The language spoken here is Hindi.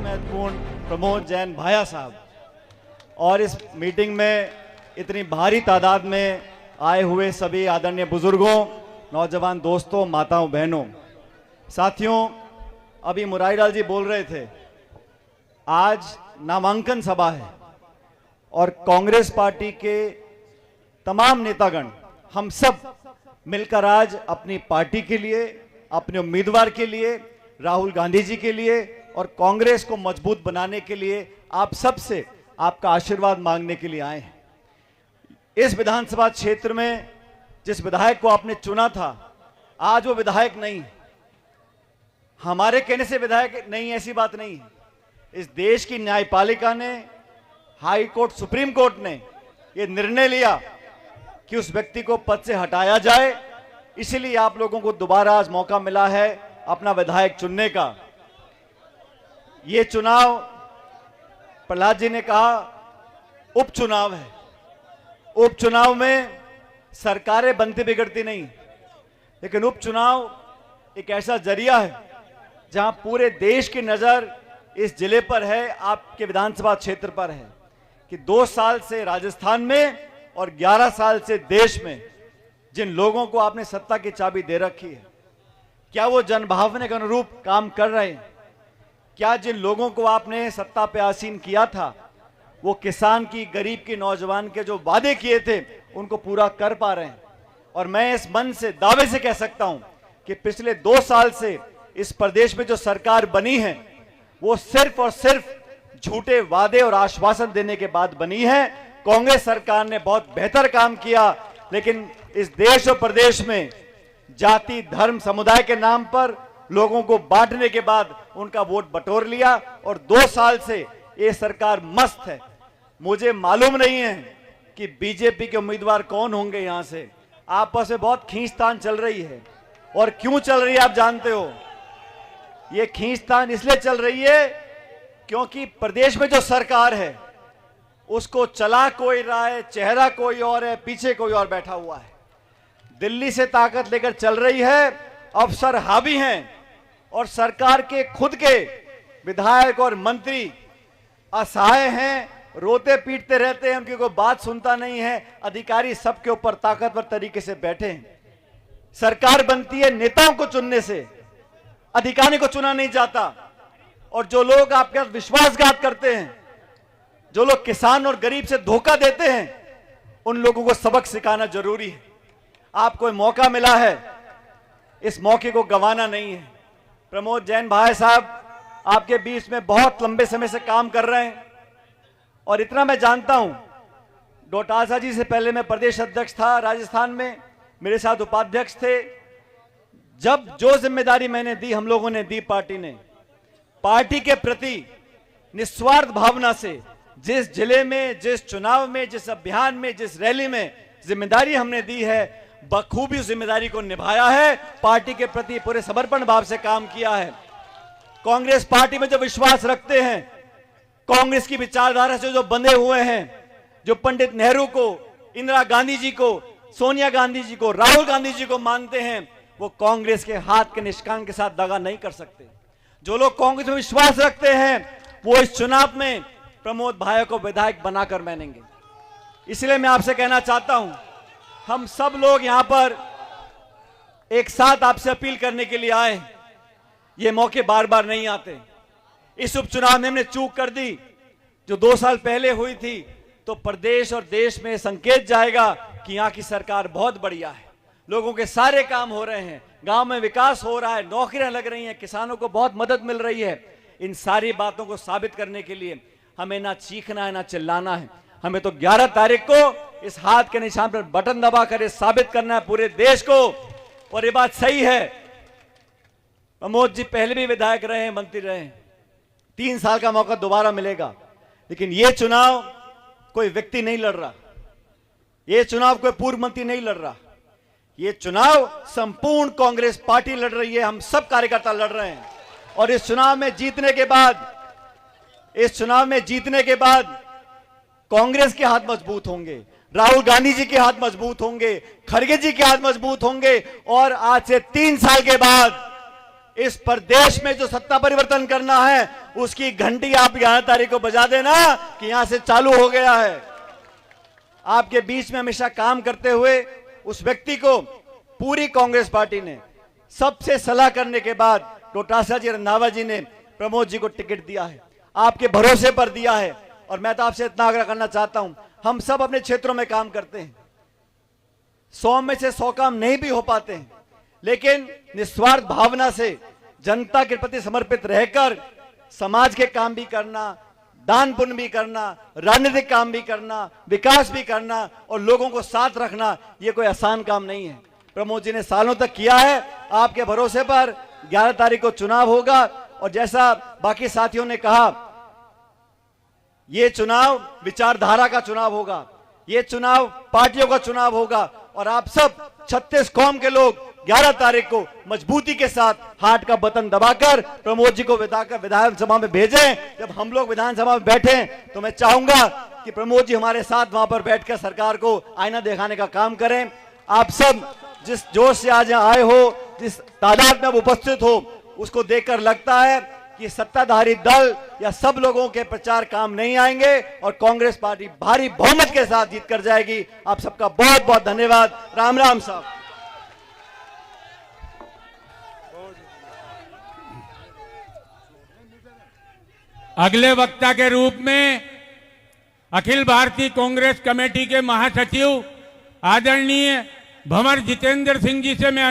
महत्वपूर्ण प्रमोद जैन भाया साहब और इस मीटिंग में इतनी भारी तादाद में आए हुए सभी आदरणीय बुजुर्गों, नौजवान दोस्तों, माताओं, बहनों, साथियों, अभी मुरारीलाल जी बोल रहे थे, आज नामांकन सभा है और कांग्रेस पार्टी के तमाम नेतागण हम सब मिलकर आज अपनी पार्टी के लिए, अपने उम्मीदवार के लिए, राहुल गांधी जी के लिए और कांग्रेस को मजबूत बनाने के लिए आप सबसे आपका आशीर्वाद मांगने के लिए आए हैं। इस विधानसभा क्षेत्र में जिस विधायक को आपने चुना था, आज वो विधायक नहीं, हमारे कहने से विधायक नहीं, ऐसी बात नहीं है। इस देश की न्यायपालिका ने, हाई कोर्ट, सुप्रीम कोर्ट ने ये निर्णय लिया कि उस व्यक्ति को पद से हटाया जाए, इसीलिए आप लोगों को दोबारा आज मौका मिला है अपना विधायक चुनने का। ये चुनाव, प्रहलाद जी ने कहा, उपचुनाव है। उपचुनाव में सरकारें बनती बिगड़ती नहीं, लेकिन उपचुनाव एक ऐसा जरिया है जहां पूरे देश की नजर इस जिले पर है, आपके विधानसभा क्षेत्र पर है कि 2 साल से राजस्थान में और 11 साल से देश में जिन लोगों को आपने सत्ता की चाबी दे रखी है, क्या वो जनभावना के अनुरूप काम कर रहे हैं? क्या जिन लोगों को आपने सत्ता पे आसीन किया था, वो किसान की, गरीब की, नौजवान के जो वादे किए थे उनको पूरा कर पा रहे हैं? और मैं इस मन से, दावे से कह सकता हूं कि पिछले 2 साल से इस प्रदेश में जो सरकार बनी है वो सिर्फ और सिर्फ झूठे वादे और आश्वासन देने के बाद बनी है। कांग्रेस सरकार ने बहुत बेहतर काम किया, लेकिन इस देश और प्रदेश में जाति, धर्म, समुदाय के नाम पर लोगों को बांटने के बाद उनका वोट बटोर लिया और 2 साल से ये सरकार मस्त है। मुझे मालूम नहीं है कि बीजेपी के उम्मीदवार कौन होंगे। यहां से आपस में बहुत खींचतान चल रही है, और क्यों चल रही है आप जानते हो। ये खींचतान इसलिए चल रही है क्योंकि प्रदेश में जो सरकार है उसको चला कोई रहा है, चेहरा कोई और है, पीछे कोई और बैठा हुआ है। दिल्ली से ताकत लेकर चल रही है, अफसर हावी हैं और सरकार के खुद के विधायक और मंत्री असहाय हैं, रोते पीटते रहते हैं, उनकी कोई बात सुनता नहीं है। अधिकारी सबके ऊपर ताकतवर तरीके से बैठे हैं। सरकार बनती है नेताओं को चुनने से, अधिकारी को चुना नहीं जाता। और जो लोग आपके साथ विश्वासघात करते हैं, जो लोग किसान और गरीब से धोखा देते हैं, उन लोगों को सबक सिखाना जरूरी है। आपको मौका मिला है, इस मौके को गंवाना नहीं है। प्रमोद जैन भाई साहब आपके बीच में बहुत लंबे समय से काम कर रहे हैं और इतना मैं जानता हूं, डोटासरा जी से पहले मैं प्रदेश अध्यक्ष था राजस्थान में, मेरे साथ उपाध्यक्ष थे। जब जो जिम्मेदारी मैंने दी, हम लोगों ने दी, पार्टी ने, पार्टी के प्रति निस्वार्थ भावना से जिस जिले में, जिस चुनाव में, जिस अभियान में, जिस रैली में जिम्मेदारी हमने दी है, बखूबी उस जिम्मेदारी को निभाया है। पार्टी के प्रति पूरे समर्पण भाव से काम किया है। कांग्रेस पार्टी में जो विश्वास रखते हैं, कांग्रेस की विचारधारा से जो बंधे हुए हैं, जो पंडित नेहरू को, इंदिरा गांधी जी को, सोनिया गांधी जी को, राहुल गांधी जी को मानते हैं, वो कांग्रेस के हाथ के निशान के साथ दगा नहीं कर सकते। जो लोग कांग्रेस में विश्वास रखते हैं, वो इस चुनाव में प्रमोद भाई को विधायक बनाकर मानेंगे। इसलिए मैं आपसे कहना चाहता हूं, हम सब लोग यहां पर एक साथ आपसे अपील करने के लिए आए। ये मौके बार बार नहीं आते। इस उपचुनाव में हमने चूक कर दी जो 2 साल पहले हुई थी, तो प्रदेश और देश में संकेत जाएगा कि यहां की सरकार बहुत बढ़िया है। लोगों के सारे काम हो रहे हैं, गांव में विकास हो रहा है, नौकरियां लग रही हैं, किसानों को बहुत मदद मिल रही है। इन सारी बातों को साबित करने के लिए हमें ना चीखना है, ना चिल्लाना है। हमें तो 11 तारीख को इस हाथ के निशान पर बटन दबाकर ये साबित करना है पूरे देश को। और ये बात सही है, प्रमोद जी पहले भी विधायक रहे हैं, मंत्री रहे हैं, 3 साल का मौका दोबारा मिलेगा। लेकिन ये चुनाव कोई व्यक्ति नहीं लड़ रहा, ये चुनाव कोई पूर्व मंत्री नहीं लड़ रहा, ये चुनाव संपूर्ण कांग्रेस पार्टी लड़ रही है। हम सब कार्यकर्ता लड़ रहे हैं और इस चुनाव में जीतने के बाद कांग्रेस के हाथ मजबूत होंगे, राहुल गांधी जी के हाथ मजबूत होंगे, खड़गे जी के हाथ मजबूत होंगे और आज से 3 साल के बाद इस प्रदेश में जो सत्ता परिवर्तन करना है उसकी घंटी आप 11 तारीख को बजा देना कि यहां से चालू हो गया है। आपके बीच में हमेशा काम करते हुए उस व्यक्ति को पूरी कांग्रेस पार्टी ने सबसे सलाह करने के बाद डॉक्टर जी रंधावा जी ने प्रमोद जी को टिकट दिया है, आपके भरोसे पर दिया है। और मैं तो आपसे इतना आग्रह करना चाहता हूं, हम सब अपने क्षेत्रों में काम करते हैं, 100 में से 100 काम नहीं भी हो पाते हैं, लेकिन निस्वार्थ भावना से जनता के प्रति समर्पित रहकर समाज के काम भी करना, दान पुण्य भी करना, राजनीतिक काम भी करना, विकास भी करना और लोगों को साथ रखना, यह कोई आसान काम नहीं है। प्रमोद जी ने सालों तक किया है। आपके भरोसे पर 11 तारीख को चुनाव होगा और जैसा बाकी साथियों ने कहा, यह चुनाव विचारधारा का चुनाव होगा, यह चुनाव पार्टियों का चुनाव होगा और आप सब 36 कौम के लोग 11 तारीख को मजबूती के साथ हाथ का बटन दबाकर प्रमोद जी को विधानसभा में भेजें। जब हम लोग विधानसभा में बैठे तो मैं चाहूंगा कि प्रमोद जी हमारे साथ वहां पर बैठकर सरकार को आईना दिखाने का काम करें। आप सब जिस जोश से आज यहाँ आए हो, जिस तादाद में आप उपस्थित हो, उसको देखकर लगता है कि सत्ताधारी दल या सब लोगों के प्रचार काम नहीं आएंगे और कांग्रेस पार्टी भारी बहुमत के साथ जीत कर जाएगी। आप सबका बहुत बहुत धन्यवाद। राम राम साहब। अगले वक्ता के रूप में अखिल भारतीय कांग्रेस कमेटी के महासचिव आदरणीय भंवर जितेंद्र सिंह जी से मैं